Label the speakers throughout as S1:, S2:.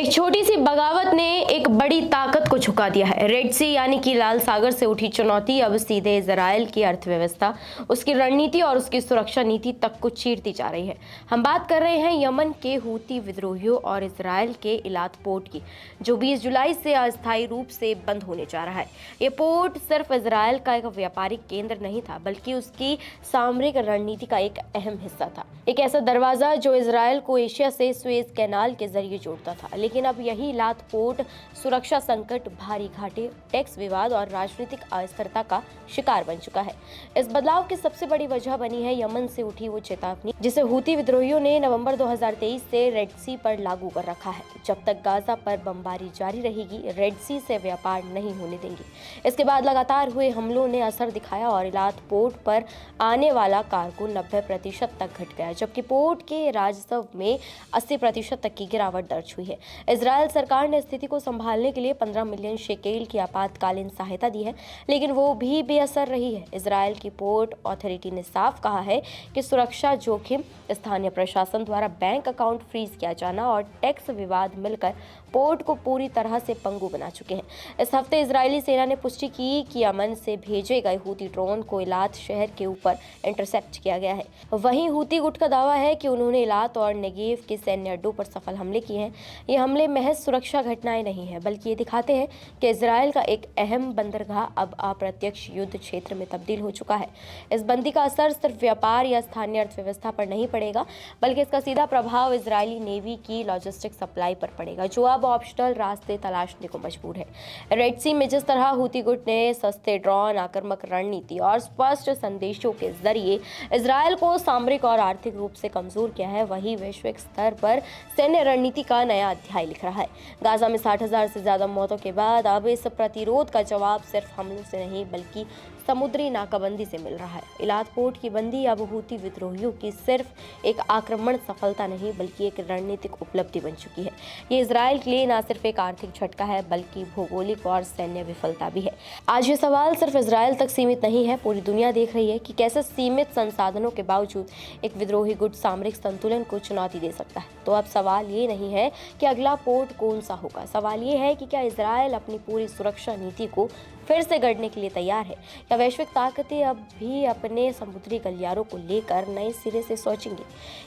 S1: एक छोटी सी बगावत ने एक बड़ी ताकत को झुका दिया है। रेड सी यानी कि लाल सागर से उठी चुनौती अब सीधे इजराइल की अर्थव्यवस्था, उसकी रणनीति और उसकी सुरक्षा नीति तक को चीरती जा रही है। हम बात कर रहे हैं यमन के हूती विद्रोहियों और इजराइल के इलात पोर्ट की, जो 20 जुलाई से अस्थायी रूप से बंद होने जा रहा है। ये पोर्ट सिर्फ इजराइल का एक व्यापारिक केंद्र नहीं था, बल्कि उसकी सामरिक रणनीति का एक अहम हिस्सा था। एक ऐसा दरवाजा जो इजराइल को एशिया से सुएज कैनाल के जरिए जोड़ता था। लेकिन अब यही इलात पोर्ट सुरक्षा संकट, भारी घाटे, टैक्स विवाद और राजनीतिक अस्थिरता का शिकार बन चुका है। इस बदलाव की सबसे बड़ी वजह बनी है यमन से उठी वो चेतावनी, जिसे हूती विद्रोहियों ने नवंबर 2023 से रेड सी पर लागू कर रखा है। जब तक गाजा पर बमबारी जारी रहेगी, रेड सी से व्यापार नहीं होने देंगे। इसके बाद लगातार हुए हमलों ने असर दिखाया और इलात पोर्ट पर आने वाला कार्गो 90% तक घट गया, जबकि पोर्ट के राजस्व में 80% तक की गिरावट दर्ज हुई है। इजराइल सरकार ने स्थिति को संभालने के लिए 15 मिलियन शेकेल की आपातकालीन सहायता दी है, लेकिन वो भी बेअसर रही है। इजराइल की पोर्ट अथॉरिटी ने साफ कहा है कि सुरक्षा जोखिम, स्थानीय प्रशासन द्वारा बैंक अकाउंट फ्रीज किया जाना और टैक्स विवाद मिलकर पोर्ट को पूरी तरह से पंगु बना चुके हैं। इस हफ्ते इजरायली सेना ने पुष्टि की कि यमन से भेजे गए हूती ड्रोन को इलात शहर के ऊपर इंटरसेप्ट किया गया है। वहीं हूती गुट का दावा है कि उन्होंने इलात और नेगेव के सैन्य अड्डों पर सफल हमले किए हैं। ये हमले महज सुरक्षा घटनाएं नहीं है, बल्कि ये दिखाते हैं कि इजराइल का एक अहम बंदरगाह अब अप्रत्यक्ष युद्ध क्षेत्र में तब्दील हो चुका है। इस बंदी का असर सिर्फ व्यापार या स्थानीय अर्थव्यवस्था पर नहीं पड़ेगा, बल्कि इसका सीधा प्रभाव इजरायली नेवी की लॉजिस्टिक सप्लाई पर पड़ेगा, जो अब ऑप्शनल रास्ते तलाशने को मजबूर है। रेड सी में जिस तरह हूती गुट ने सस्ते ड्रोन, आक्रामक रणनीति और स्पष्ट संदेशों के जरिए इजराइल को सामरिक और आर्थिक रूप से कमजोर किया है, वही वैश्विक स्तर पर सैन्य रणनीति का नया अध्याय लिख रहा है। गाजा में 60,000 से ज्यादा मौतों के बाद अब इस प्रतिरोध का जवाब सिर्फ हमलों से नहीं, बल्कि समुद्री नाकाबंदी से मिल रहा है। इलात पोर्ट की बंदी अब हूती विद्रोहियों की सिर्फ एक आक्रमण सफलता नहीं, बल्कि एक रणनीतिक उपलब्धि बन चुकी है। ये इजराइल के लिए न सिर्फ एक आर्थिक झटका है, बल्कि भौगोलिक और सैन्य विफलता भी है। आज ये सवाल सिर्फ इजराइल तक सीमित नहीं है, पूरी दुनिया देख रही है कि कैसे सीमित संसाधनों के बावजूद एक विद्रोही गुट सामरिक संतुलन को चुनौती दे सकता है। तो अब सवाल ये नहीं है कि अगला पोर्ट कौन सा होगा, सवाल ये है कि क्या इजराइल अपनी पूरी सुरक्षा नीति को फिर से गढ़ने के लिए तैयार है, या वैश्विक ताकतें अब भी अपने समुद्री गलियारों को लेकर नए सिरे से सोचेंगी।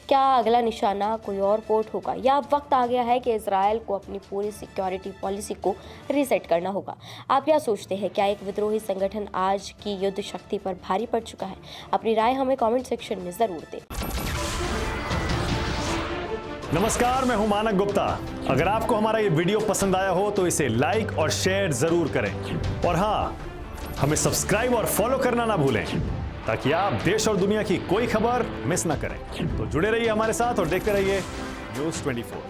S1: क्या अगला निशाना कोई और पोर्ट होगा, या अब वक्त आ गया है कि इजराइल को अपनी पूरी सिक्योरिटी पॉलिसी को रीसेट करना होगा। आप क्या सोचते हैं, क्या एक विद्रोही संगठन आज की युद्ध शक्ति पर भारी पड़ चुका है? अपनी राय हमें कमेंट सेक्शन में जरूर दें।
S2: नमस्कार, मैं हूं मानक गुप्ता। अगर आपको हमारा ये वीडियो पसंद आया हो तो इसे लाइक और शेयर जरूर करें, और हाँ, हमें सब्सक्राइब और फॉलो करना ना भूलें, ताकि आप देश और दुनिया की कोई खबर मिस ना करें। तो जुड़े रहिए हमारे साथ और देखते रहिए News 24।